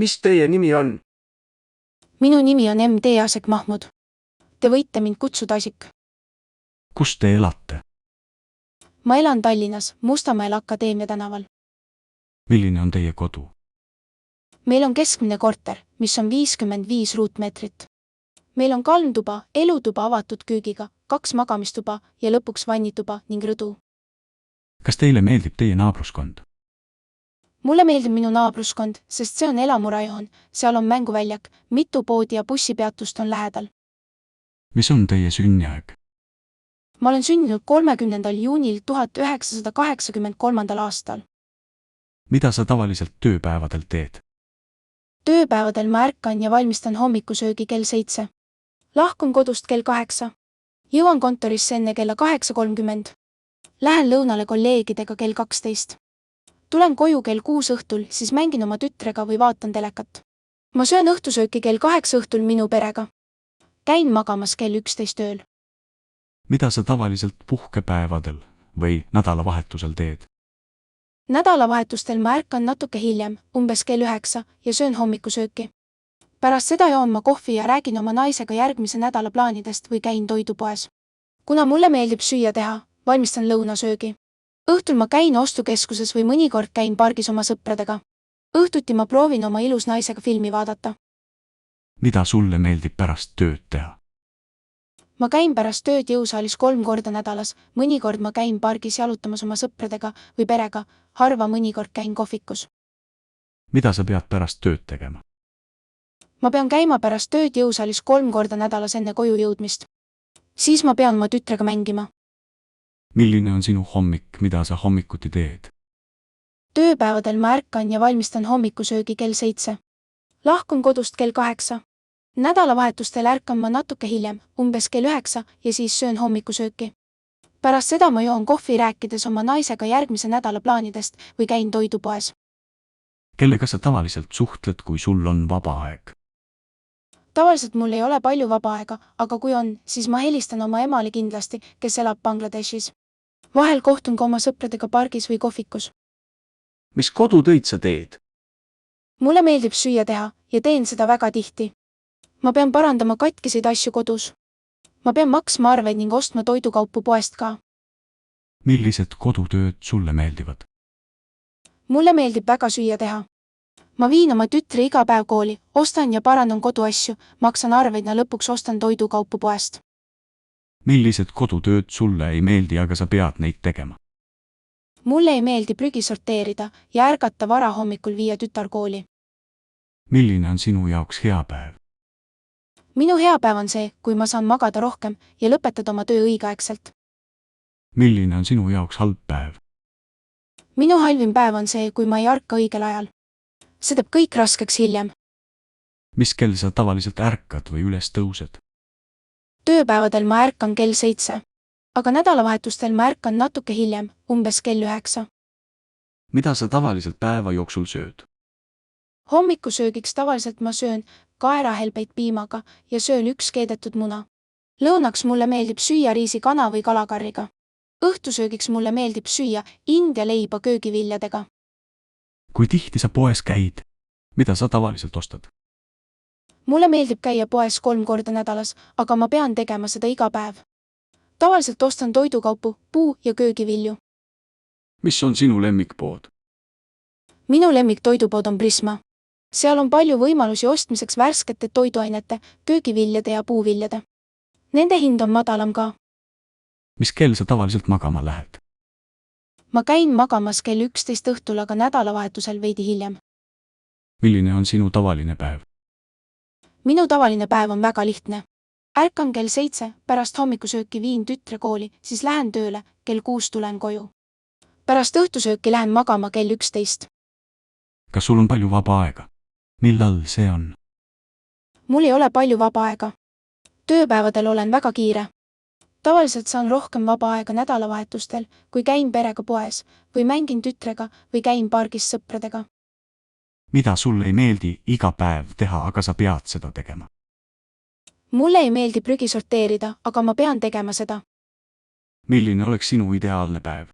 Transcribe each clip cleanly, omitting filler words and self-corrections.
Mis teie nimi on? Minu nimi on MD Asek Mahmud. Te võite mind kutsuda Asik. Kus te elate? Ma elan Tallinnas, Mustamäel Akadeemia tänaval. Milline on teie kodu? Meil on keskmine korter, mis on 55 ruutmeetrit. Meil on kalmtuba, elutuba avatud küügiga, 2 magamistuba ja lõpuks vannituba ning rõdu. Kas teile meeldib teie naabruskond? Mulle meeldib minu naabruskond, sest see on elamurajoon, seal on mänguväljak, mitu poodi ja bussipeatust on lähedal. Mis on teie sünniaeg? Ma olen sündinud 30. juunil 1983. aastal. Mida sa tavaliselt tööpäevadel teed? Tööpäevadel ma ärkan ja valmistan hommikusöögi kell 7. Lahkun kodust kell 8. Jõuan kontorisse enne kella 8:30. Lähen lõunale kolleegidega kell 12. Tulen koju kell 6 õhtul, siis mängin oma tütrega või vaatan telekat. Ma söön õhtusööki kell 8 õhtul minu perega. Käin magamas kell 11 ööl. Mida sa tavaliselt puhkepäevadel või nädalavahetusel teed? Nädalavahetustel ma ärkan natuke hiljem, umbes kell 9 ja söön hommikusööki. Pärast seda joon ma kohvi ja räägin oma naisega järgmise nädala plaanidest või käin toidupoes. Kuna mulle meeldib süüa teha, valmistan lõunasöögi. Õhtul ma käin ostukeskuses või mõnikord käin pargis oma sõpradega. Õhtuti ma proovin oma ilus naisega filmi vaadata. Mida sulle meeldib pärast tööd teha? Ma käin pärast tööd jõusaalis 3 korda nädalas, mõnikord ma käin pargis jalutamas oma sõpradega või perega, harva mõnikord käin kohvikus. Mida sa pead pärast tööd tegema? Ma pean käima pärast tööd jõusaalis 3 korda nädalas enne koju jõudmist. Siis ma pean oma tütrega mängima. Milline on sinu hommik, mida sa hommikuti teed? Tööpäevadel ma ärkan ja valmistan hommikusöögi kell 7. Lahkun kodust kell 8. Nädalavahetustel ärkan ma natuke hiljem, umbes kell 9 ja siis söön hommikusööki. Pärast seda ma joon kohvi rääkides oma naisega järgmise nädala plaanidest või käin toidupoes. Kellega sa tavaliselt suhtled, kui sul on vaba aeg? Tavaliselt mul ei ole palju vaba aega, aga kui on, siis ma helistan oma emale kindlasti, kes elab Bangladeshis. Vahel kohtun ka oma sõpradega pargis või kohvikus. Mis kodutöid sa teed? Mulle meeldib süüa teha ja teen seda väga tihti. Ma pean parandama katkiseid asju kodus. Ma pean maksma arveid ning ostma toidukaupu poest ka. Millised kodutööd sulle meeldivad? Mulle meeldib väga süüa teha. Ma viin oma tütre iga päev kooli, ostan ja parandan koduasju, maksan arveid ja lõpuks ostan toidukaupu poest. Millised kodutööd sulle ei meeldi, aga sa pead neid tegema? Mulle ei meeldi prügi sorteerida ja ärgata vara hommikul viia tütar kooli. Milline on sinu jaoks hea päev? Minu hea päev on see, kui ma saan magada rohkem ja lõpetada oma töö õigeaegselt. Milline on sinu jaoks halb päev? Minu halvim päev on see, kui ma ei ärka õigel ajal. See teeb kõik raskeks hiljem. Mis kell sa tavaliselt ärkad või üles tõused? Tööpäevadel ma ärkan kell 7, aga nädalavahetustel ma ärkan natuke hiljem, umbes kell 9. Mida sa tavaliselt päeva jooksul sööd? Hommikusöögiks tavaliselt ma söön kaerahelbeid piimaga ja söön 1 keedetud muna. Lõunaks mulle meeldib süüa riisikana või kalakarriga. Õhtusöögiks mulle meeldib süüa India leiba köögiviljadega. Kui tihti sa poes käid? Mida sa tavaliselt ostad? Mulle meeldib käia poes 3 korda nädalas, aga ma pean tegema seda iga päev. Tavaliselt ostan toidukaupu, puu- ja köögivilju. Mis on sinu lemmikpood? Minu lemmiktoidupood on Prisma. Seal on palju võimalusi ostmiseks värskete toiduainete, köögiviljade ja puuviljade. Nende hind on madalam ka. Mis kell sa tavaliselt magama lähed? Ma käin magamas kell 11 õhtul, aga nädalavahetusel veidi hiljem. Milline on sinu tavaline päev? Minu tavaline päev on väga lihtne. Ärkan kell 7, pärast hommikusööki viin tütre kooli, siis lähen tööle, kell 6 tulen koju. Pärast õhtusööki lähen magama kell 11. Kas sul on palju vaba aega? Millal see on? Mul ei ole palju vaba aega. Tööpäevadel olen väga kiire. Tavaliselt saan rohkem vaba aega nädalavahetustel, kui käin perega poes või mängin tütrega või käin pargis sõpradega. Mida sulle ei meeldi iga päev teha, aga sa pead seda tegema? Mulle ei meeldi prügi sorteerida, aga ma pean tegema seda. Milline oleks sinu ideaalne päev?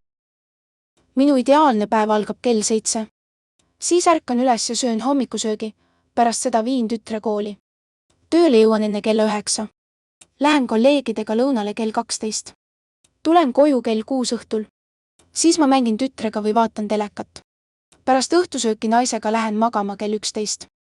Minu ideaalne päev algab kell 7. Siis ärkan üles ja söön hommikusöögi, Pärast seda viin tütre kooli. Tööle jõuan enne kella 9. Lähen kolleegidega lõunale kell 12. Tulen koju kell 6 õhtul. Siis ma mängin tütrega või vaatan telekat. Pärast õhtusööki naisega lähen magama kell 11.